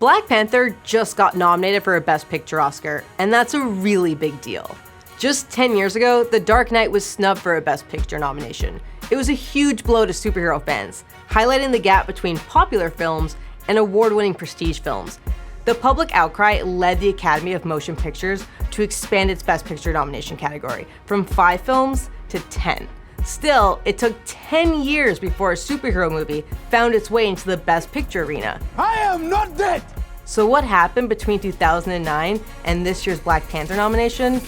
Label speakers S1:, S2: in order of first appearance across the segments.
S1: Black Panther just got nominated for a Best Picture Oscar, and that's a really big deal. Just 10 years ago, The Dark Knight was snubbed for a Best Picture nomination. It was a huge blow to superhero fans, highlighting the gap between popular films and award-winning prestige films. The public outcry led the Academy of Motion Pictures to expand its Best Picture nomination category from 5 films to 10. Still, it took 10 years before a superhero movie found its way into the Best Picture arena.
S2: I am not dead!
S1: So what happened between 2009 and this year's Black Panther nomination?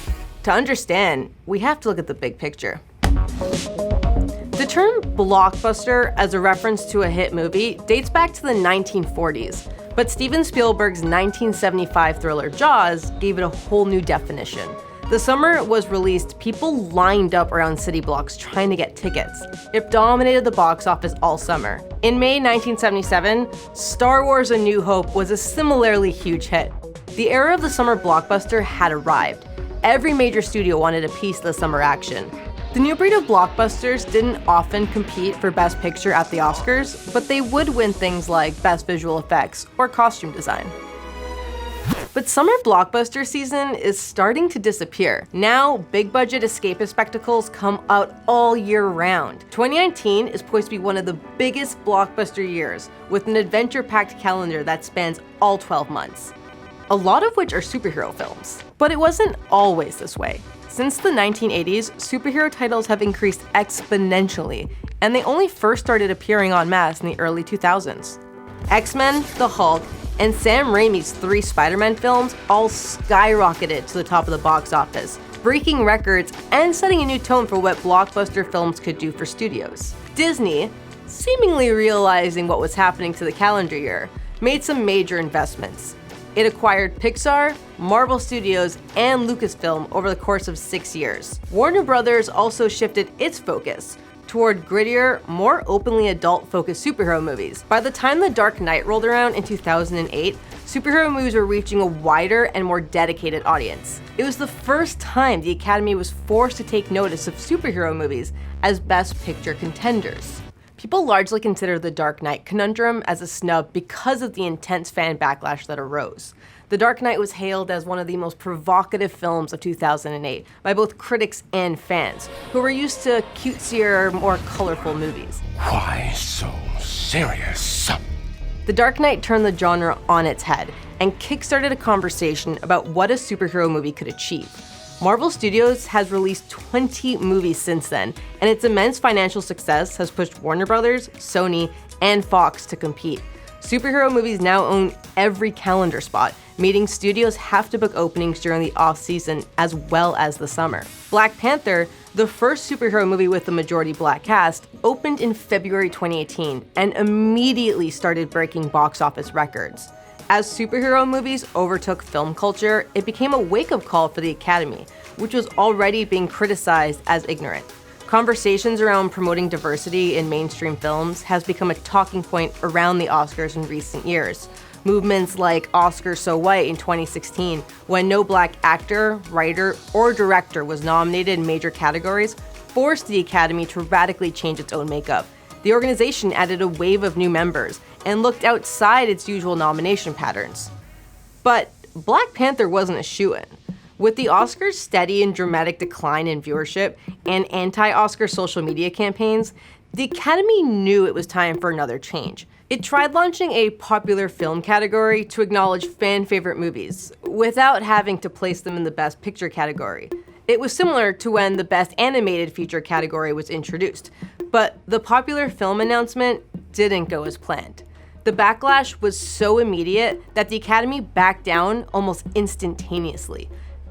S1: To understand, we have to look at the big picture. The term blockbuster as a reference to a hit movie dates back to the 1940s, but Steven Spielberg's 1975 thriller Jaws gave it a whole new definition. The summer it was released, people lined up around city blocks trying to get tickets. It dominated the box office all summer. In May 1977, Star Wars: A New Hope was a similarly huge hit. The era of the summer blockbuster had arrived. Every major studio wanted a piece of the summer action. The new breed of blockbusters didn't often compete for Best Picture at the Oscars, but they would win things like Best Visual Effects or Costume Design. But summer blockbuster season is starting to disappear. Now, big-budget escapist spectacles come out all year round. 2019 is poised to be one of the biggest blockbuster years, with an adventure-packed calendar that spans all 12 months. A lot of which are superhero films. But it wasn't always this way. Since the 1980s, superhero titles have increased exponentially, and they only first started appearing en masse in the early 2000s. X-Men, The Hulk, and Sam Raimi's 3 Spider-Man films all skyrocketed to the top of the box office, breaking records and setting a new tone for what blockbuster films could do for studios. Disney, seemingly realizing what was happening to the calendar year, made some major investments. It acquired Pixar, Marvel Studios, and Lucasfilm over the course of 6 years. Warner Brothers also shifted its focus toward grittier, more openly adult-focused superhero movies. By the time The Dark Knight rolled around in 2008, superhero movies were reaching a wider and more dedicated audience. It was the first time the Academy was forced to take notice of superhero movies as Best Picture contenders. People largely consider The Dark Knight conundrum as a snub because of the intense fan backlash that arose. The Dark Knight was hailed as one of the most provocative films of 2008 by both critics and fans, who were used to cutesier, more colorful movies.
S2: Why so serious?
S1: The Dark Knight turned the genre on its head and kickstarted a conversation about what a superhero movie could achieve. Marvel Studios has released 20 movies since then, and its immense financial success has pushed Warner Brothers, Sony, and Fox to compete. Superhero movies now own every calendar spot, meaning studios have to book openings during the off-season as well as the summer. Black Panther, the first superhero movie with a majority black cast, opened in February 2018 and immediately started breaking box office records. As superhero movies overtook film culture, it became a wake-up call for the Academy, which was already being criticized as ignorant. Conversations around promoting diversity in mainstream films has become a talking point around the Oscars in recent years. Movements like Oscars So White in 2016, when no black actor, writer, or director was nominated in major categories, forced the Academy to radically change its own makeup. The organization added a wave of new members and looked outside its usual nomination patterns. But Black Panther wasn't a shoo-in. With the Oscars' steady and dramatic decline in viewership and anti-Oscar social media campaigns, the Academy knew it was time for another change. It tried launching a popular film category to acknowledge fan-favorite movies, without having to place them in the Best Picture category. It was similar to when the Best Animated Feature category was introduced, but the popular film announcement didn't go as planned. The backlash was so immediate that the Academy backed down almost instantaneously.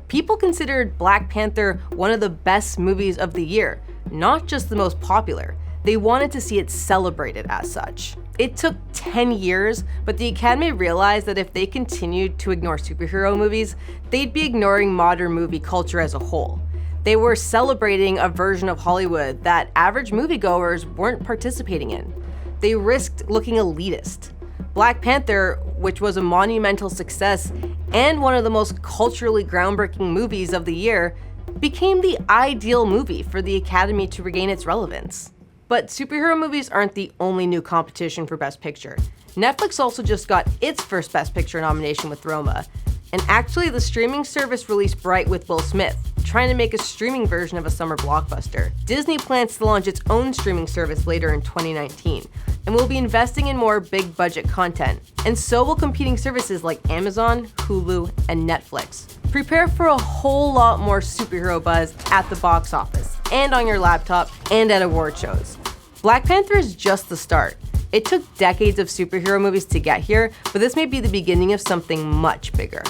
S1: People considered Black Panther one of the best movies of the year, not just the most popular. They wanted to see it celebrated as such. It took 10 years, but the Academy realized that if they continued to ignore superhero movies, they'd be ignoring modern movie culture as a whole. They were celebrating a version of Hollywood that average moviegoers weren't participating in. They risked looking elitist. Black Panther, which was a monumental success and one of the most culturally groundbreaking movies of the year, became the ideal movie for the Academy to regain its relevance. But superhero movies aren't the only new competition for Best Picture. Netflix also just got its first Best Picture nomination with Roma. And actually, the streaming service released Bright with Will Smith, trying to make a streaming version of a summer blockbuster. Disney plans to launch its own streaming service later in 2019, and will be investing in more big-budget content. And so will competing services like Amazon, Hulu, and Netflix. Prepare for a whole lot more superhero buzz at the box office, and on your laptop, and at award shows. Black Panther is just the start. It took decades of superhero movies to get here, but this may be the beginning of something much bigger.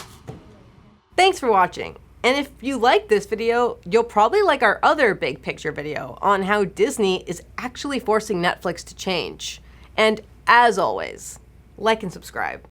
S1: Thanks for watching. And if you like this video, you'll probably like our other big picture video on how Disney is actually forcing Netflix to change. And as always, like and subscribe.